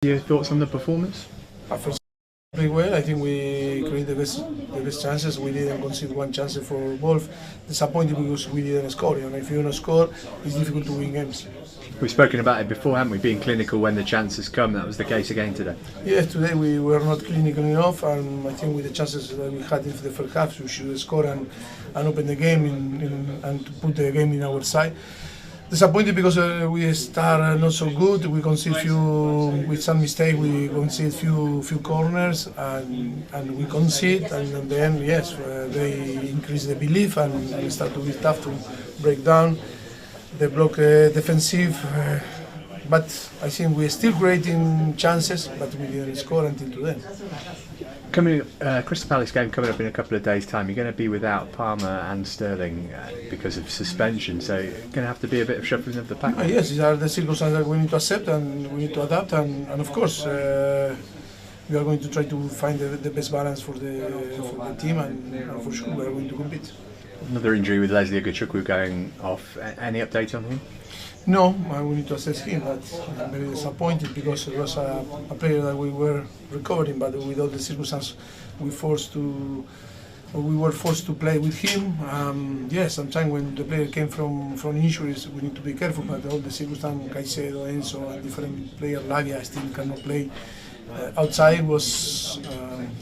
Your thoughts on the performance? First, pretty well. I think we created the best chances. We didn't concede one chance for Wolf. Disappointed because we didn't score. And if you don't score, it's difficult to win games. We've spoken about it before, haven't we? Being clinical when the chances come. That was the case again today. Yes, today we were not clinical enough, and I think with the chances that we had in the first half, we should score and open the game and to put the game in our side. Disappointed because we start not so good. We concede with some mistake. We concede few corners and we concede, and then yes, they increase the belief and start to be tough to break down. They block defensive, but I think we're still creating chances, but we didn't score until today. Crystal Palace game coming up in a couple of days' time. You're going to be without Palmer and Sterling because of suspension, so you're going to have to be a bit of shuffling of the pack. Yes, these are the circumstances that we need to accept and we need to adapt, and of course we are going to try to find the best balance for the team, and for sure we are going to compete. Another injury with Leslie Agachukwu going off. Any update on him? No, we need to assess him, but I'm very disappointed because it was a player that we were recovering, but with all the circumstances we were forced to play with him. Yes, sometimes when the player came from injuries, we need to be careful, but all the circumstances, Caicedo, Enzo, and different players, Lavia still cannot play. Outside was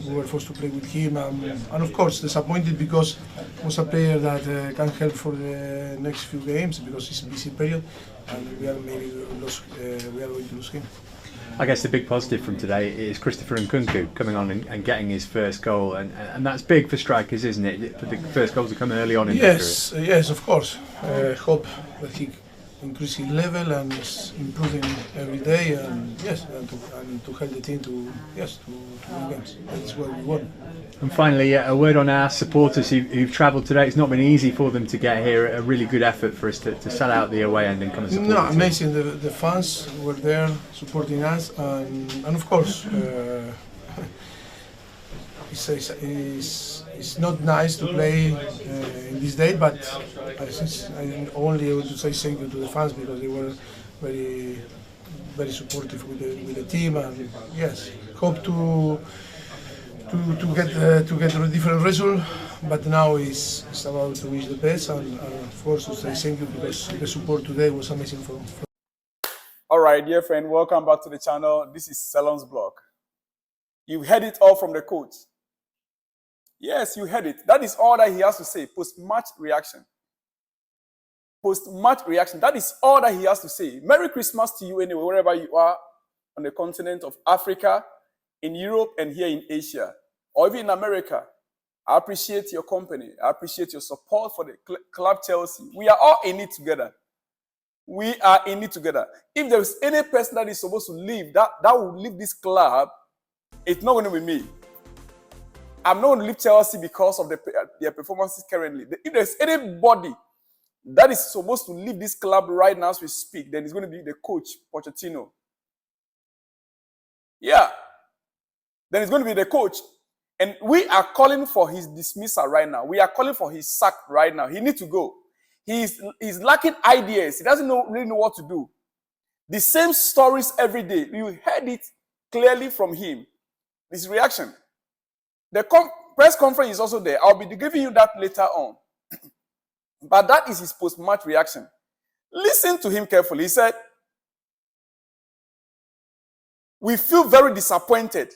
we were forced to play with him, and of course disappointed because he was a player that can help for the next few games because it's a busy period, and we are going to lose him. I guess the big positive from today is Christopher Nkunku coming on and getting his first goal, and that's big for strikers, isn't it? For the first goal to come early on in their career. Yes, of course. Hope that he increasing level and is improving every day, and yes, and to help the team to win games. That's what we want. And finally, a word on our supporters who've travelled today. It's not been easy for them to get here. A really good effort for us to sell out the away end and come and support. No, amazing. The fans were there supporting us, and of course. It's not nice to play in this day, but I only able to say thank you to the fans because they were very, very supportive with the team, and yes, hope to get a different result. But now it's about to reach the best, and of course to say thank you because the support today was amazing for. All right, dear friend, welcome back to the channel. This is Salon's blog. You heard it all from the coach. Yes, you heard it. That is all that he has to say. Post-match reaction. Post-match reaction. That is all that he has to say. Merry Christmas to you anyway, wherever you are on the continent of Africa, in Europe, and here in Asia, or even in America. I appreciate your company. I appreciate your support for the club Chelsea. We are all in it together. We are in it together. If there is any person that is supposed to leave, that will leave this club, it's not going to be me. I'm not going to leave Chelsea because of their performances currently. If there's anybody that is supposed to leave this club right now as we speak, then it's going to be the coach, Pochettino. Yeah. Then it's going to be the coach. And we are calling for his dismissal right now. We are calling for his sack right now. He needs to go. He's lacking ideas. He doesn't really know what to do. The same stories every day. You heard it clearly from him. His reaction. The press conference is also there. I'll be giving you that later on. But that is his post-match reaction. Listen to him carefully. He said, "We feel very disappointed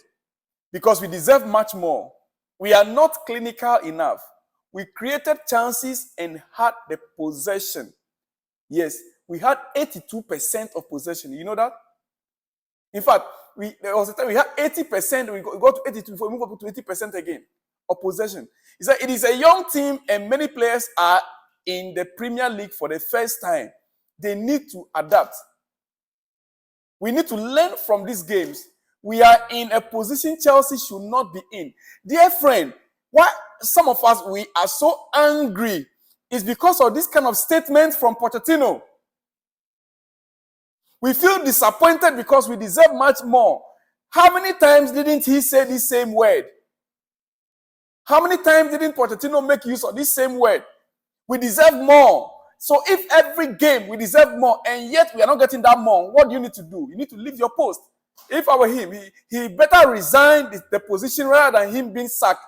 because we deserve much more. We are not clinical enough. We created chances and had the possession." Yes, we had 82% of possession. You know that? In fact, there was a time we had 80%, we got to 82 before we move up to 80% again of possession. He said it is a young team and many players are in the Premier League for the first time. They need to adapt. We need to learn from these games. We are in a position Chelsea should not be in. Dear friend, why some of us, we are so angry is because of this kind of statement from Pochettino. We feel disappointed because we deserve much more. How many times didn't he say this same word? How many times didn't Pochettino make use of this same word? We deserve more. So if every game we deserve more and yet we are not getting that more, what do you need to do? You need to leave your post. If I were him, he better resign the position rather than him being sacked.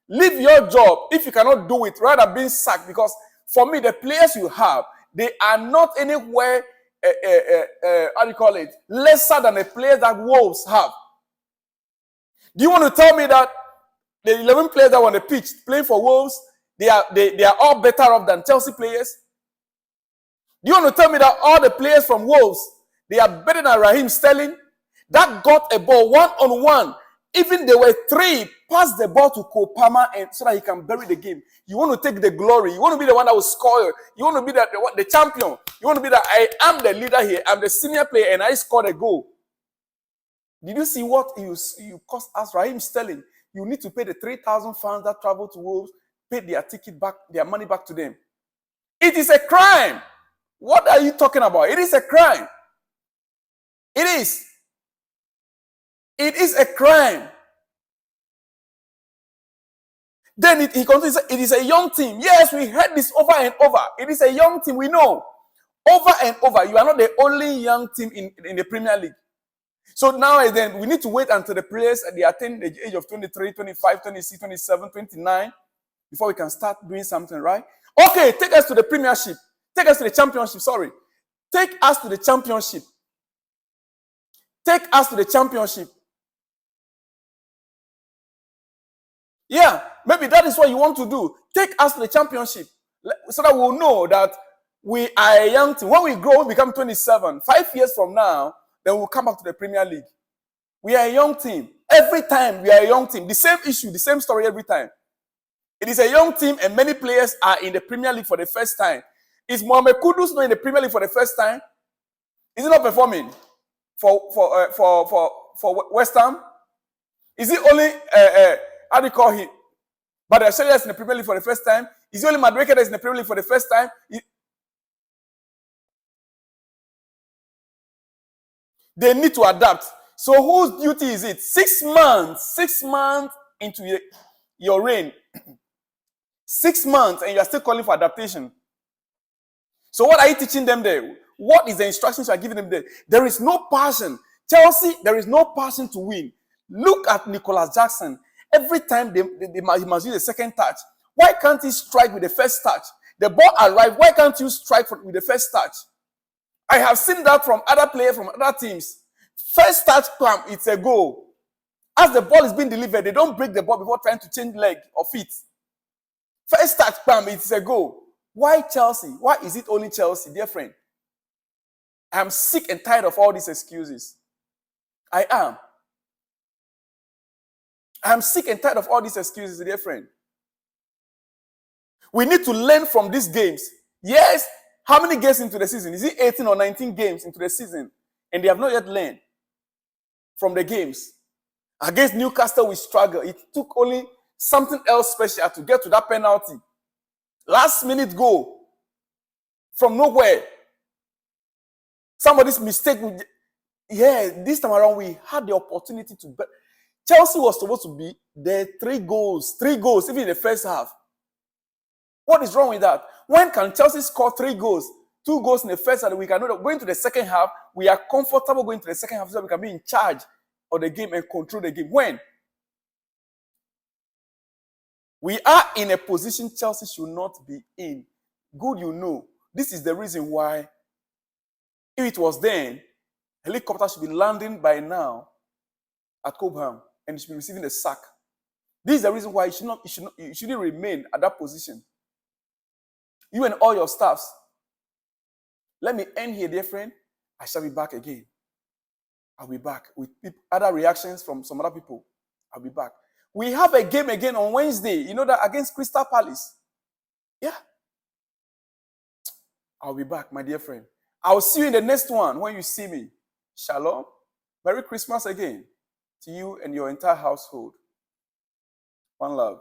Leave your job if you cannot do it rather than being sacked. Because for me, the players you have, they are not anywhere, how do you call it, lesser than the players that Wolves have. Do you want to tell me that the 11 players that were on the pitch playing for Wolves, they are all better off than Chelsea players? Do you want to tell me that all the players from Wolves, they are better than Raheem Sterling? That got a ball one-on-one. Even there were three, pass the ball to Cole Palmer and so that he can bury the game. You want to take the glory. You want to be the one that will score. You want to be the champion. You want to be that I am the leader here. I'm the senior player and I scored a goal. Did you see what you cost us, Raheem Sterling? You need to pay the 3,000 fans that travel to Wolves, pay their ticket back, their money back to them. It is a crime. What are you talking about? It is a crime. It is. It is a crime. Then he continues, it is a young team. Yes, we heard this over and over. It is a young team, we know. Over and over. You are not the only young team in the Premier League. So now and then, we need to wait until the players they attain the age of 23, 25, 26, 27, 29 before we can start doing something, right? Okay, take us to the Premiership. Take us to the Championship, sorry. Take us to the Championship. Take us to the Championship. Yeah, maybe that is what you want to do. Take us to the Championship so that we'll know that we are a young team. When we grow, we become 27. 5 years from now, then we'll come back to the Premier League. We are a young team. Every time we are a young team. The same issue, the same story every time. It is a young team and many players are in the Premier League for the first time. Is Mohamed Kudus not in the Premier League for the first time? Is he not performing for West Ham? Is he only how do you call him? But the Australia is in the Premier League for the first time. Is he only Madueke that is in the Premier League for the first time? They need to adapt. So whose duty is it? 6 months into your reign. 6 months and you are still calling for adaptation. So what are you teaching them there? What is the instructions you are giving them there? There is no passion. Chelsea, there is no passion to win. Look at Nicholas Jackson. Every time he must use the second touch. Why can't he strike with the first touch? The ball arrives. Why can't you strike with the first touch? I have seen that from other players from other teams. First touch, bam, it's a goal. As the ball is being delivered, they don't break the ball before trying to change leg or feet. First touch, bam, it's a goal. Why Chelsea? Why is it only Chelsea, dear friend? I am sick and tired of all these excuses. I am. I am sick and tired of all these excuses, dear friend. We need to learn from these games. Yes, how many games into the season? Is it 18 or 19 games into the season? And they have not yet learned from the games. Against Newcastle, we struggled. It took only something else special to get to that penalty. Last minute goal from nowhere. Somebody's mistake. This time around, we had the opportunity to bet. Chelsea was supposed to be there 3 goals, even in the first half. What is wrong with that? When can Chelsea score 3 goals, 2 goals in the first half? We can know that going to the second half, we are comfortable going to the second half so we can be in charge of the game and control the game. When? We are in a position Chelsea should not be in. Good, you know. This is the reason why, if it was then, helicopter should be landing by now at Cobham and you should be receiving a sack. This is the reason why you shouldn't remain at that position. You and all your staffs. Let me end here, dear friend. I shall be back again. I'll be back with other reactions from some other people. I'll be back. We have a game again on Wednesday. You know that against Crystal Palace. Yeah. I'll be back, my dear friend. I'll see you in the next one when you see me. Shalom. Merry Christmas again to you and your entire household. One love.